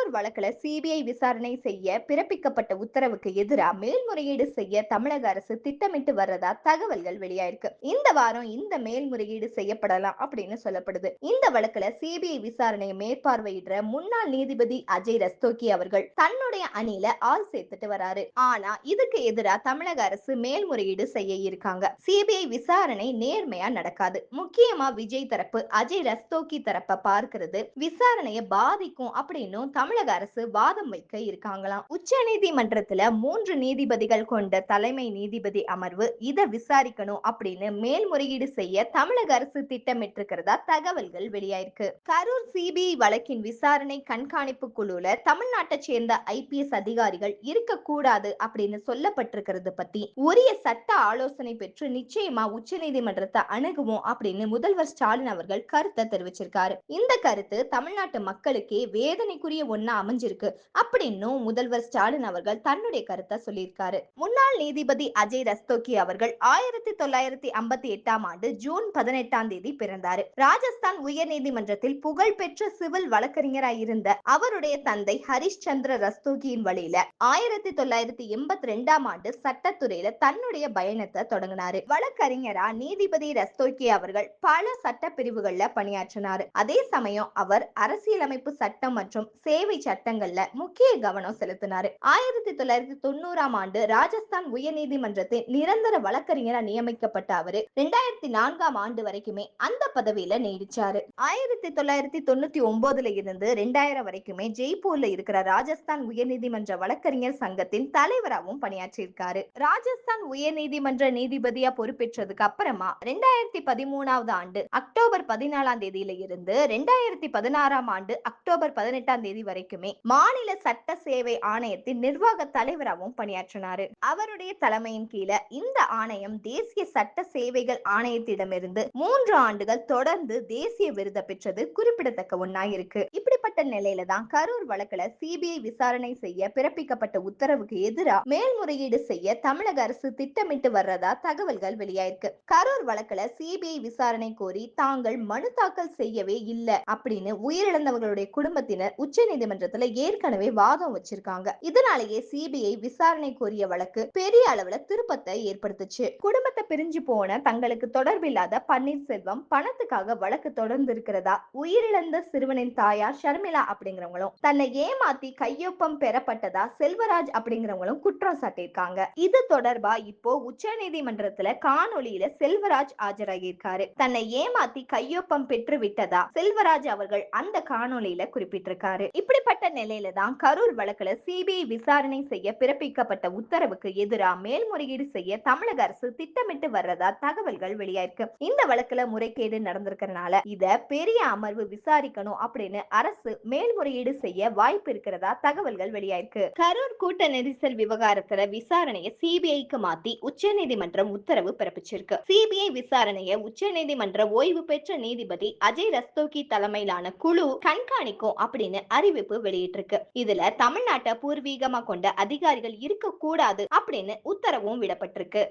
கரூர் வழக்குல சிபிஐ விசாரணை செய்ய பிறப்பிக்கப்பட்ட உத்தரவுக்கு எதிராக மேல்முறையீடு செய்ய தமிழக அரசு திட்டமிட்டு வர்றதா தகவல்கள் வெளியாயிருக்கு. இந்த வாரம் இந்த மேல்முறையீடு செய்யப்படலாம் அப்படின்னு சொல்லப்படுது. இந்த வழக்குல சிபிஐ விசாரணையை மேற்பார்வையிடுற முன்னாள் நீதிபதி அஜய் ரஸ்தோகி அவர்கள் தன்னுடைய அணியில ஆள் சேர்த்துட்டு வராரு. ஆனா இதுக்கு எதிராக தமிழக அரசு மேல்முறையீடு செய்ய இருக்காங்க. சிபிஐ விசாரணை நேர்மையா நடக்காது. முக்கியமா விஜய் தரப்பு அஜய் ரஸ்தோகி தரப்ப பார்க்கிறது விசாரணையை பாதிக்கும் அப்படின்னு தமிழக அரசு வாதம் வைக்க இருக்காங்களாம். உச்ச நீதிமன்றத்துல 3 நீதிபதிகள் கொண்ட தலைமை நீதிபதி அமர்வு இதை விசாரிக்கணும் அப்படின்னு மேல்முறையீடு செய்ய தமிழக அரசு திட்டமிட்டிருக்கிறதா தகவல்கள் வெளியாயிருக்கு. கரூர் சிபிஐ வழக்கின் விசாரணை கண்காணிப்பு குழுல தமிழ்நாட்டை சேர்ந்த ஐபிஎஸ் அதிகாரிகள் இருக்கக்கூடாது அப்படின்னு சொல்லப்பட்டிருக்கிறது பத்தி உரிய சட்ட ஆலோசனை பெற்று நிச்சயமா உச்ச நீதிமன்றத்தை அணுகுவோம் அப்படின்னு முதல்வர் ஸ்டாலின் அவர்கள் கருத்தை தெரிவிச்சிருக்காரு. இந்த கருத்து தமிழ்நாட்டு மக்களுக்கே வேதனைக்குரிய ஒண்ணா அமைஞ்சிருக்கு அப்படின்னு முதல்வர் ஸ்டாலின் அவர்கள் தன்னுடைய கருத்தை சொல்லியிருக்காரு. முன்னாள் நீதிபதி அஜய் ரஸ்தோகி அவர்கள் 1958 ஆண்டு ஜூன் 18 பிறந்தாரு. ராஜஸ்தான் உயர் நீதிமன்றத்தில் புகழ்பெற்ற சிவில் வழக்கறிஞராய் இருந்த அவருடைய தந்தை ஹரிஷ் சந்திர ரஸ்தோகியின் வழியில 1982 ஆண்டு சட்டத்துறையில தன்னுடைய பயணத்தை தொடங்கினாரு. வழக்கறிஞரா நீதிபதி ரஸ்தோகி அவர்கள் பல சட்ட பிரிவுகள்ல பணியாற்றினார். அதே சமயம் அவர் அரசியலமைப்பு சட்டம் மற்றும் சேவை சட்டங்கள்ல முக்கிய கவனம் செலுத்தினார். 1990 ஆண்டு ராஜஸ்தான் உயர் நீதிமன்றத்தின் நிரந்தர வழக்கறிஞராக நியமிக்கப்பட்ட அவர் 2004 ஆண்டு வரைக்குமே அந்த பதவியில நீடிச்சாரு. 1999 இருந்து 2000 வரைக்குமே ஜெய்ப்பூர்ல இருக்கிற ராஜஸ்தான் உயர்நீதிமன்ற வழக்கறிஞர் சங்கத்தின் தலைவராகவும் பணியாற்றியிருக்காரு. ராஜஸ்தான் உயர்நீதிமன்ற நீதிபதியா பொறுப்பேற்றதுக்கு அப்புறமா 2013 ஆண்டு அக்டோபர் 14 இருந்து 2016 ஆண்டு அக்டோபர் 18 வரைக்குமே மாநில சட்ட சேவை ஆணையத்தின் நிர்வாக தலைவராகவும் பணியாற்றினார். அவருடைய தலைமையின் கீழே இந்த ஆணையம் தேசிய சட்ட சேவைகள் ஆணையத்திடமிருந்து 3 ஆண்டுகள் தொடர்ந்து தேசிய விருதை பெற்றது குறிப்பிடத்தக்க ஒண்ணா இருக்கு. இப்படிப்பட்ட நிலையில தான் கரூர் வழக்குல சிபிஐ விசாரணை செய்ய பிறப்பிக்கப்பட்ட உத்தரவுக்கு எதிராக மேல்முறையீடு செய்ய தமிழக அரசு திட்டமிட்டு வர்றதா தகவல்கள் வெளியாயிருக்கு. கரூர் வழக்குல சிபிஐ விசாரணை கோரி தாங்கள் மனு தாக்கல் செய்யவே இல்லை அப்படின்னு உயிரிழந்தவர்களுடைய குடும்பத்தினர் உச்ச நீதிமன்றத்துல ஏற்கனவே வாதம் வச்சிருக்காங்க. இதனாலேயே சிபிஐ விசாரணை கோரிய வழக்கு பெரிய அளவுல திருப்பத்தை ஏற்படுத்துச்சு. குடும்பத்தை பிரிஞ்சு போன தங்களுக்கு தொடர்பில்லாத பன்னீர்செல்வம் பணத்துக்காக வழக்கு தொடர்ந்து இருக்கிறதா உயிரிழந்த சிறுவனின் தாயார் ஷர்மிளா அப்படிங்கிறவங்களும் தன்னை ஏமாத்தி கையொப்பம் பெறப்பட்டதா செல்வராஜ் அப்படிங்கிறவங்களும் குற்றம் சாட்டியிருக்காங்க. இது தொடர்பா இப்போ உச்ச நீதிமன்றத்துல காணொலியில செல்வராஜ் ஆஜராகியிருக்காரு. தன்னை ஏமாத்தி கையொப்பம் பெற்று விட்டதா செல்வராஜ் அவர்கள் அந்த காணொலியில குறிப்பிட்டிருக்காரு. இப்படிப்பட்ட நிலையில தான் கரூர் வழக்குல சிபிஐ விசாரணை செய்ய பிறப்பிக்கப்பட்ட உத்தரவுக்கு எதிராக மேல்முறையீடு செய்ய தமிழக அரசு திட்டமிட்டு வர்றதா தகவல்கள் வெளியாயிருக்கு. இந்த வழக்குல முறைகேடு நடந்திருக்கிறதுனால இத பெரிய அமர்வு விசாரிக்கணும் அப்படின்னு அரசு மேல்முறையீடு செய்ய வாய்ப்பு இருக்கிறதா தகவல்கள் வெளியாயிருக்கு. கரூர் கூட்ட நெரிசல் விவகாரத்துல விசாரணையை சிபிஐக்கு மாத்தி உச்ச நீதிமன்றம் உத்தரவு பிறப்பிச்சிருக்கு. சிபிஐ விசாரணையை உச்ச நீதிமன்ற ஓய்வு பெற்ற நீதிபதி அஜய் ரஸ்தோகி தலைமையிலான குழு கண்காணிக்கும் அப்படின்னு அறிவிப்பு வெளியிட்டிருக்கு. இதுல தமிழ்நாட்டை பூர்வீகமா கொண்ட அதிகாரிகள் இருக்க கூடாது அப்படின்னு உத்தரவும் விடப்பட்டிருக்கு.